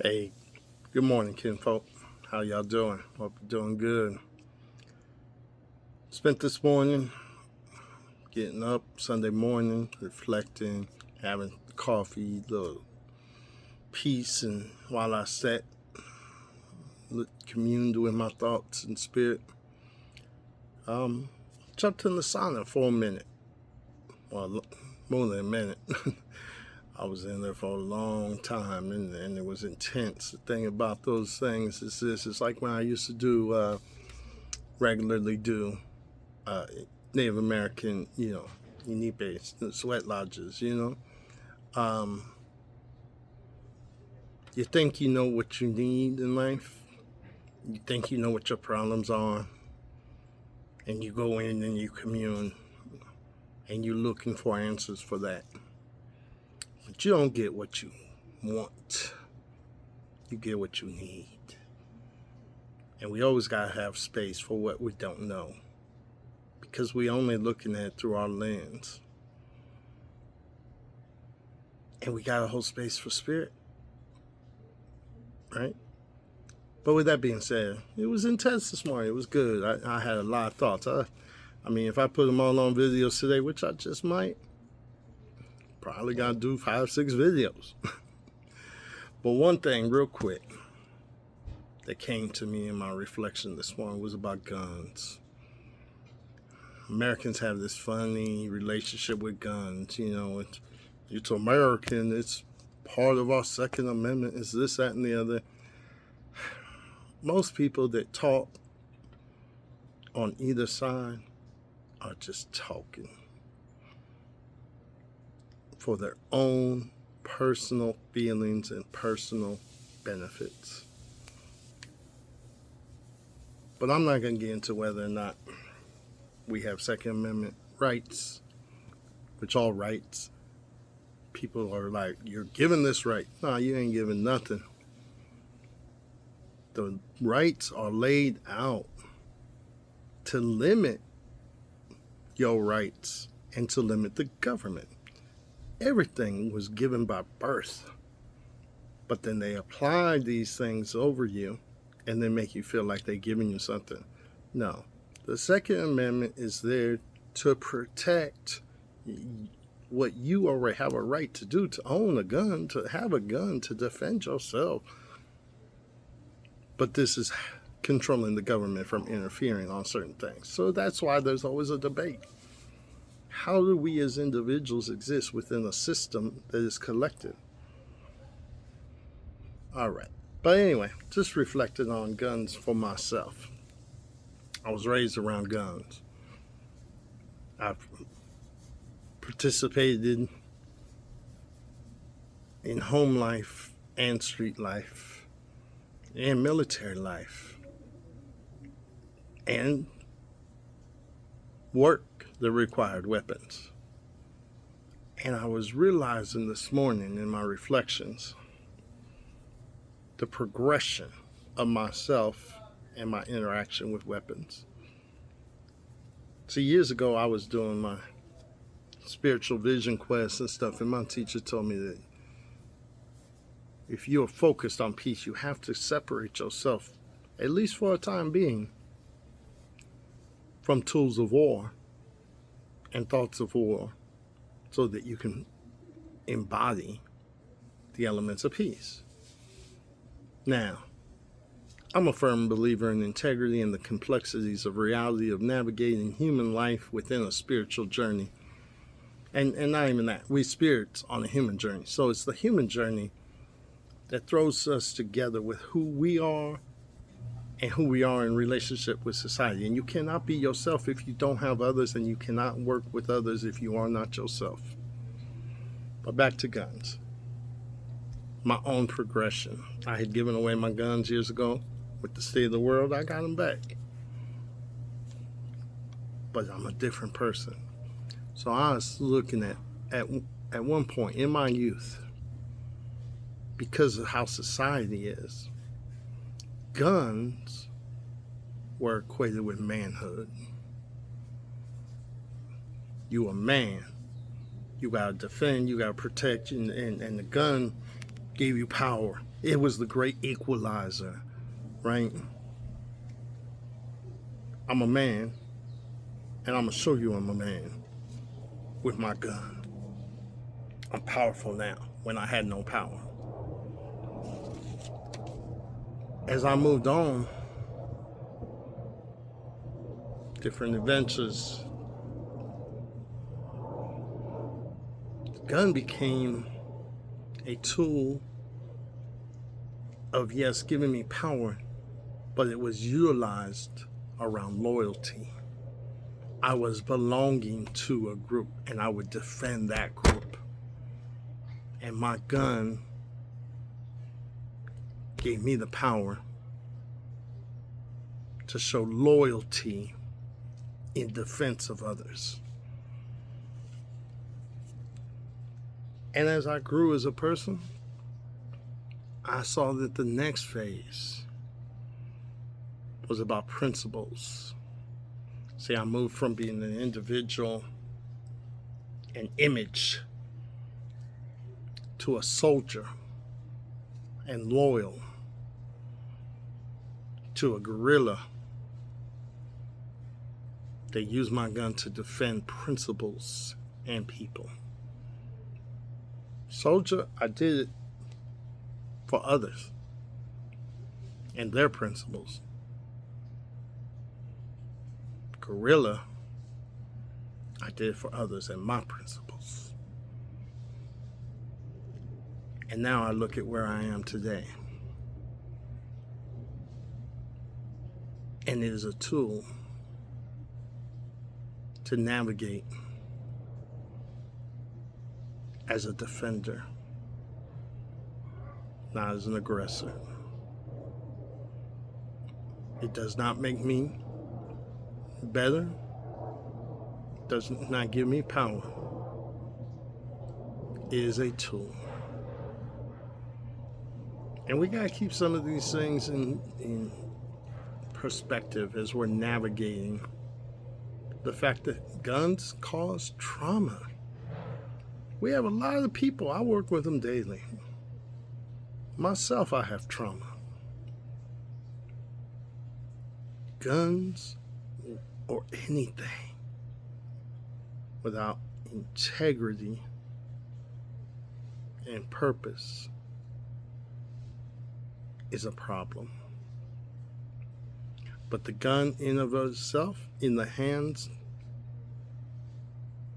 Hey, good morning, kinfolk. How y'all doing? Hope you're doing good. Spent this morning getting up Sunday morning, reflecting, having coffee, little peace, and while I sat, communed with my thoughts and spirit, um, jumped in the sauna for a minute. Well, more than a minute. I was in there for a long time, and it was intense. The thing about those things is this: it's like when I used to regularly do uh, Native American, Inuit sweat lodges. Um, you think you know what you need in life. You think you know what your problems are, and you go in and you commune, and you're looking for answers for that. But you don't get what you want. You get what you need. And we always got to have space for what we don't know. Because we only looking at it through our lens. And we got to hold space for spirit. Right? But with that being said, it was intense this morning. It was good. I had a lot of thoughts. I mean, if I put them all on videos today, which I just might, probably got to do 5, 6 videos. But one thing real quick that came to me in my reflection this morning was about guns. Americans have this funny relationship with guns. It's American. It's part of our Second Amendment. It's this, that, and the other. Most people that talk on either side are just talking for their own personal feelings and personal benefits. But I'm not going to get into whether or not we have Second Amendment rights, which all rights, people are like, you're given this right. No, you ain't given nothing. The rights are laid out to limit your rights and to limit the government. Everything was given by birth, but then they apply these things over you and then make you feel like they're giving you something. No, the Second Amendment is there to protect what you already have a right to do, to own a gun, to have a gun, to defend yourself. But this is controlling the government from interfering on certain things. So that's why there's always a debate. How do we as individuals exist within a system that is collective? All right. But anyway, just reflecting on guns for myself. I was raised around guns. I've participated in home life and street life and military life and work that required weapons. And I was realizing this morning in my reflections the progression of myself and my interaction with weapons. See, years ago I was doing my spiritual vision quests and stuff, and my teacher told me that if you're focused on peace, you have to separate yourself, at least for a time being, from tools of war and thoughts of war, so that you can embody the elements of peace. Now, I'm a firm believer in integrity and the complexities of reality of navigating human life within a spiritual journey. And not even that, we spirits on a human journey. So it's the human journey that throws us together with who we are and who we are in relationship with society. And you cannot be yourself if you don't have others, and you cannot work with others if you are not yourself. But back to guns. My own progression. I had given away my guns years ago. With the state of the world, I got them back. But I'm a different person. So I was looking at one point in my youth, because of how society is, guns were equated with manhood. You a man. You gotta defend, you gotta protect, and the gun gave you power. It was the great equalizer, right? I'm a man, and I'm going to show you I'm a man with my gun. I'm powerful now when I had no power. As I moved on, different adventures, the gun became a tool of, yes, giving me power, but it was utilized around loyalty. I was belonging to a group, and I would defend that group. And my gun gave me the power to show loyalty in defense of others. And as I grew as a person, I saw that the next phase was about principles. See, I moved from being an individual, an image, to a soldier, and loyal, to a guerrilla that used my gun to defend principles and people. Soldier, I did it for others and their principles. Guerrilla, I did it for others and my principles. And now I look at where I am today. And it is a tool to navigate as a defender, not as an aggressor. It does not make me better, does not give me power. It is a tool. And we gotta keep some of these things in perspective as we're navigating the fact that guns cause trauma. We have a lot of people, I work with them daily. Myself, I have trauma. Guns or anything without integrity and purpose is a problem. But the gun in of itself, in the hands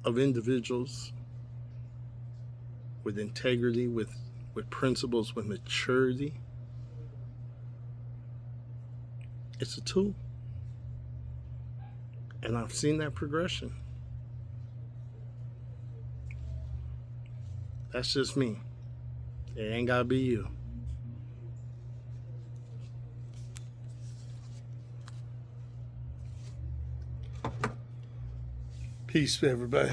of individuals with integrity, with principles, with maturity, it's a tool. And I've seen that progression. That's just me. It ain't gotta be you. Peace, everybody.